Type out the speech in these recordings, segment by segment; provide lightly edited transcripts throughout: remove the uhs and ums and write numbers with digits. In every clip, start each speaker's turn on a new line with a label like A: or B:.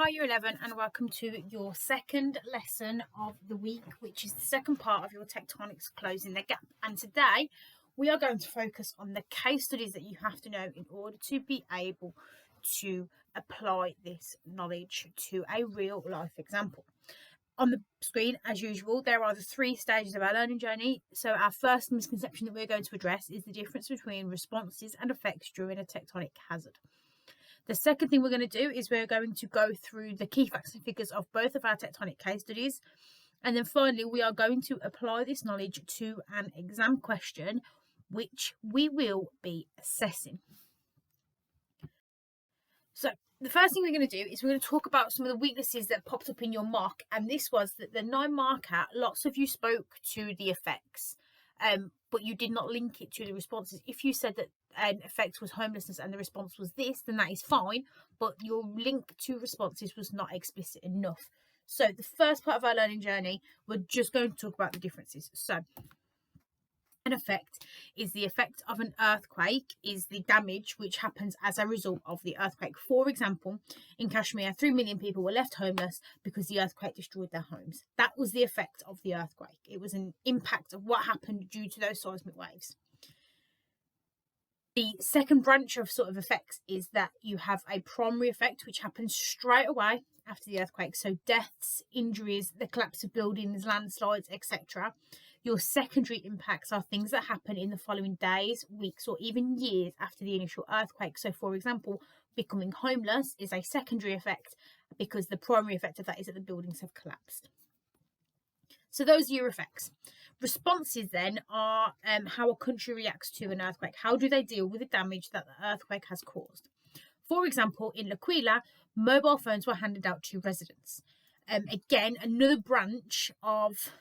A: Hi Y11 and welcome to your second lesson of the week, which is the second part of your tectonics closing the gap. And today we are going to focus on the case studies that you have to know in order to be able to apply this knowledge to a real life example. On the screen, as usual, there are the three stages of our learning journey. So our first misconception that we're going to address is the difference between responses and effects during a tectonic hazard. The second thing we're going to do is we're going to go through the key facts and figures of both of our tectonic case studies. And then finally, we are going to apply this knowledge to an exam question, which we will be assessing. So the first thing we're going to do is we're going to talk about some of the weaknesses that popped up in your mock. And this was that the 9 marker, lots of you spoke to the effects, but you did not link it to the responses. If you said that an effect was homelessness and the response was this, then that is fine, but your link to responses was not explicit enough. So the first part of our learning journey, we're just going to talk about the differences. So an effect is the effect of an earthquake, is the damage which happens as a result of the earthquake. For example, in Kashmir, 3 million people were left homeless because the earthquake destroyed their homes. That was the effect of the earthquake. It was an impact of what happened due to those seismic waves. The second branch of sort of effects is that you have a primary effect which happens straight away after the earthquake. So deaths, injuries, the collapse of buildings, landslides, etc. Your secondary impacts are things that happen in the following days, weeks, or even years after the initial earthquake. So, for example, becoming homeless is a secondary effect because the primary effect of that is that the buildings have collapsed. So those are your effects. Responses then are how a country reacts to an earthquake. How do they deal with the damage that the earthquake has caused? For example, in L'Aquila, mobile phones were handed out to residents. Again, another branch of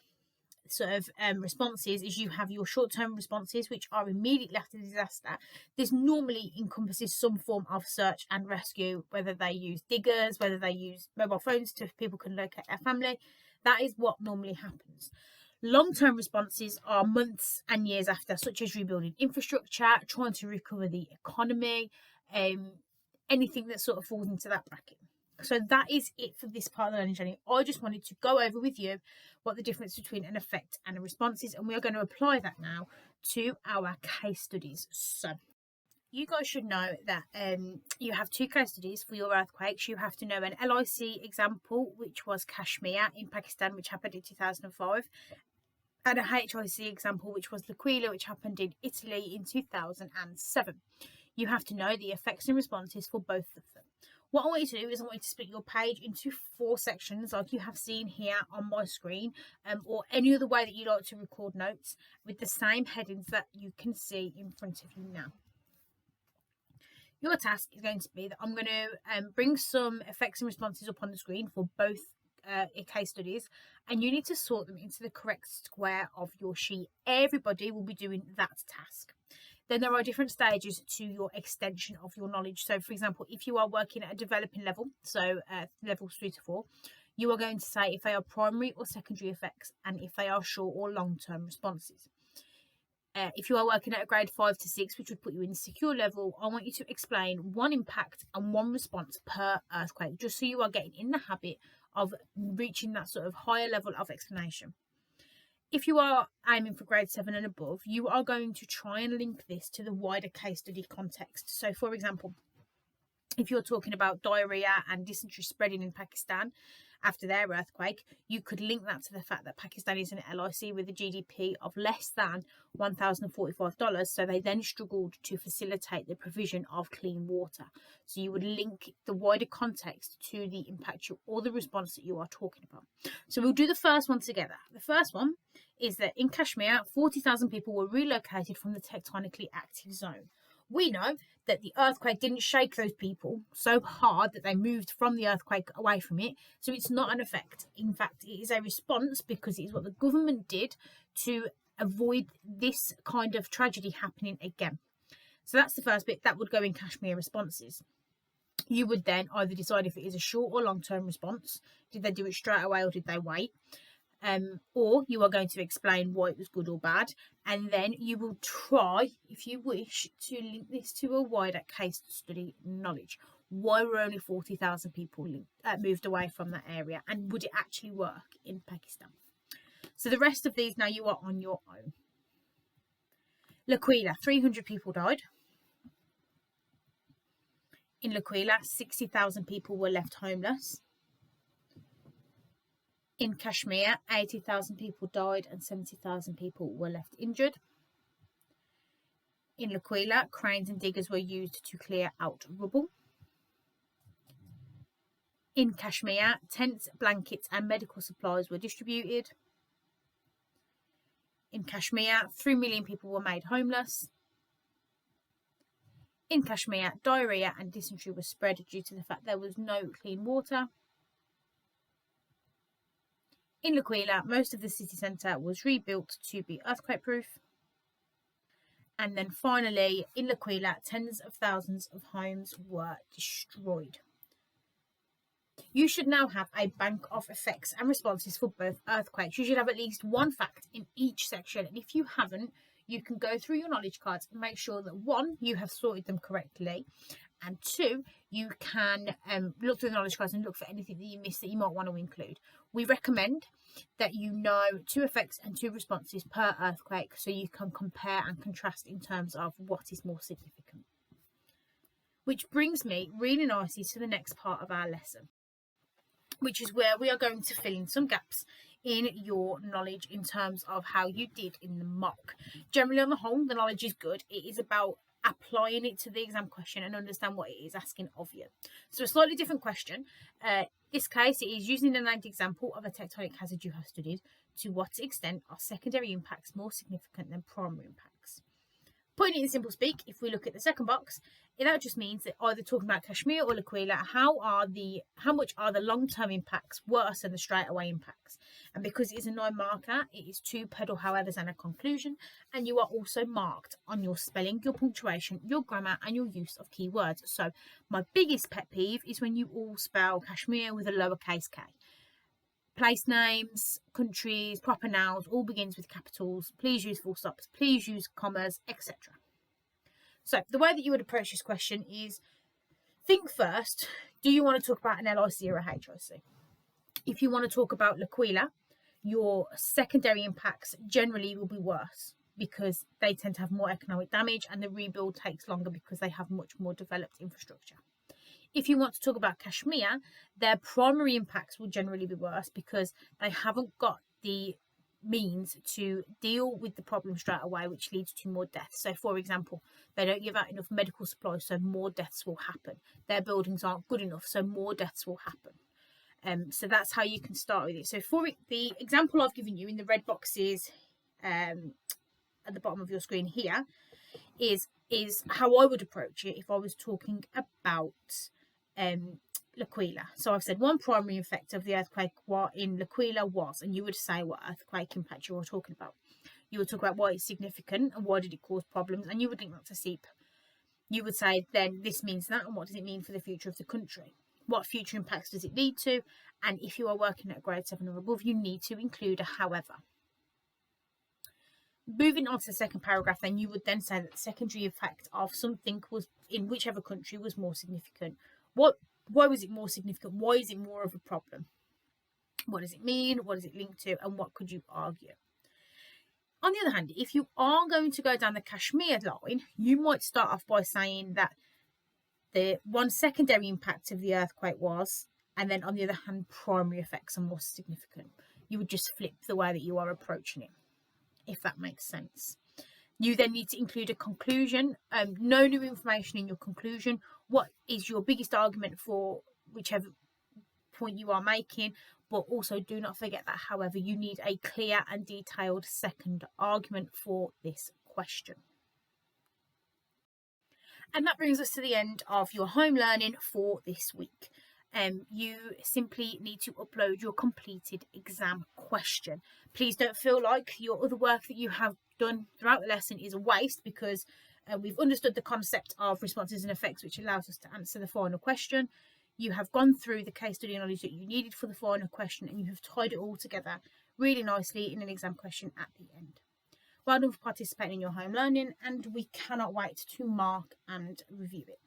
A: sort of responses is you have your short-term responses, which are immediately after the disaster. This normally encompasses some form of search and rescue, whether they use diggers, whether they use mobile phones so people can locate their family. That is what normally happens. Long-term responses are months and years after, such as rebuilding infrastructure, trying to recover the economy, anything that sort of falls into that bracket. So that is it for this part of the learning journey. I just wanted to go over with you what the difference between an effect and a response is, and we are going to apply that now to our case studies. So you guys should know that you have 2 case studies for your earthquakes. You have to know an LIC example, which was Kashmir in Pakistan, which happened in 2005, and a HIC example, which was L'Aquila, which happened in Italy in 2007. You have to know the effects and responses for both of them. What I want you to do is I want you to split your page into 4 sections like you have seen here on my screen, or any other way that you like to record notes with the same headings that you can see in front of you now. Your task is going to be that I'm going to bring some effects and responses up on the screen for both case studies, and you need to sort them into the correct square of your sheet. Everybody will be doing that task. Then there are different stages to your extension of your knowledge. So, for example, if you are working at a developing level, so levels 3 to 4, you are going to say if they are primary or secondary effects and if they are short or long-term responses. If you are working at a grade 5 to 6, which would put you in secure level, I want you to explain 1 impact and 1 response per earthquake, just so you are getting in the habit of reaching that sort of higher level of explanation. If you are aiming for grade 7 and above, you are going to try and link this to the wider case study context. So, for example, if you're talking about diarrhea and dysentery spreading in Pakistan after their earthquake, you could link that to the fact that Pakistan is an LIC with a GDP of less than $1,045. So they then struggled to facilitate the provision of clean water. So you would link the wider context to the impact or the response that you are talking about. So we'll do the first one together. The first one is that in Kashmir, 40,000 people were relocated from the tectonically active zone. We know that the earthquake didn't shake those people so hard that they moved from the earthquake away from it. So it's not an effect. In fact, it is a response because it is what the government did to avoid this kind of tragedy happening again. So that's the first bit. That would go in Kashmir responses. You would then either decide if it is a short or long-term response. Did they do it straight away or did they wait? Or you are going to explain why it was good or bad, and then you will try, if you wish, to link this to a wider case study knowledge. Why were only 40,000 people moved away from that area? And would it actually work in Pakistan? So the rest of these now you are on your own. L'Aquila, 300 people died. In L'Aquila, 60,000 people were left homeless. In Kashmir, 80,000 people died and 70,000 people were left injured. In L'Aquila, cranes and diggers were used to clear out rubble. In Kashmir, tents, blankets and medical supplies were distributed. In Kashmir, 3 million people were made homeless. In Kashmir, diarrhea and dysentery were spread due to the fact there was no clean water. In L'Aquila, most of the city centre was rebuilt to be earthquake-proof. And then finally, in L'Aquila, tens of thousands of homes were destroyed. You should now have a bank of effects and responses for both earthquakes. You should have at least one fact in each section. And if you haven't, you can go through your knowledge cards and make sure that 1, you have sorted them correctly, and 2, you can look through the knowledge cards and look for anything that you missed that you might want to include. We recommend that you know 2 effects and 2 responses per earthquake so you can compare and contrast in terms of what is more significant. Which brings me really nicely to the next part of our lesson, which is where we are going to fill in some gaps in your knowledge in terms of how you did in the mock. Generally, on the whole, the knowledge is good. It is about applying it to the exam question and understand what it is asking of you. So a slightly different question. This case, it is using a named example of a tectonic hazard you have studied. To what extent are secondary impacts more significant than primary impacts? Putting it in simple speak, if we look at the second box, that just means that either talking about Kashmir or L'Aquila, how much are the long-term impacts worse than the straight-away impacts? And because it is a 9 marker, it is 2 pedal howevers and a conclusion, and you are also marked on your spelling, your punctuation, your grammar, and your use of keywords. So my biggest pet peeve is when you all spell Kashmir with a lowercase k. Place names, countries, proper nouns, all begins with capitals. Please use full stops, please use commas, etc. So the way that you would approach this question is, think first, do you want to talk about an LIC or a HIC? If you want to talk about L'Aquila, your secondary impacts generally will be worse because they tend to have more economic damage and the rebuild takes longer because they have much more developed infrastructure. If you want to talk about Kashmir, their primary impacts will generally be worse because they haven't got the means to deal with the problem straight away, which leads to more deaths. So, for example, they don't give out enough medical supplies, so more deaths will happen. Their buildings aren't good enough, so more deaths will happen. So that's how you can start with it. So for the example I've given you in the red boxes at the bottom of your screen here is how I would approach it if I was talking about L'Aquila. So I've said one primary effect of the earthquake in L'Aquila was, and you would say what earthquake impact you were talking about. You would talk about why it's significant and why did it cause problems, and you would link that to SEEP. You would say then this means that, and what does it mean for the future of the country? What future impacts does it lead to? And if you are working at grade 7 or above, you need to include a however. Moving on to the second paragraph, then you would then say that the secondary effect of something was in whichever country was more significant. Why was it more significant? Why is it more of a problem? What does it mean? What does it link to? And what could you argue? On the other hand, if you are going to go down the Kashmir line, you might start off by saying that the one secondary impact of the earthquake was, and then on the other hand, primary effects are more significant. You would just flip the way that you are approaching it, if that makes sense. You then need to include a conclusion. No new information in your conclusion. What is your biggest argument for whichever point you are making? But also do not forget that, however, you need a clear and detailed second argument for this question. And that brings us to the end of your home learning for this week. You simply need to upload your completed exam question. Please don't feel like your other work that you have done throughout the lesson is a waste, because we've understood the concept of responses and effects, which allows us to answer the final question. You have gone through the case study knowledge that you needed for the final question, and you have tied it all together really nicely in an exam question at the end. Well done for participating in your home learning, and we cannot wait to mark and review it.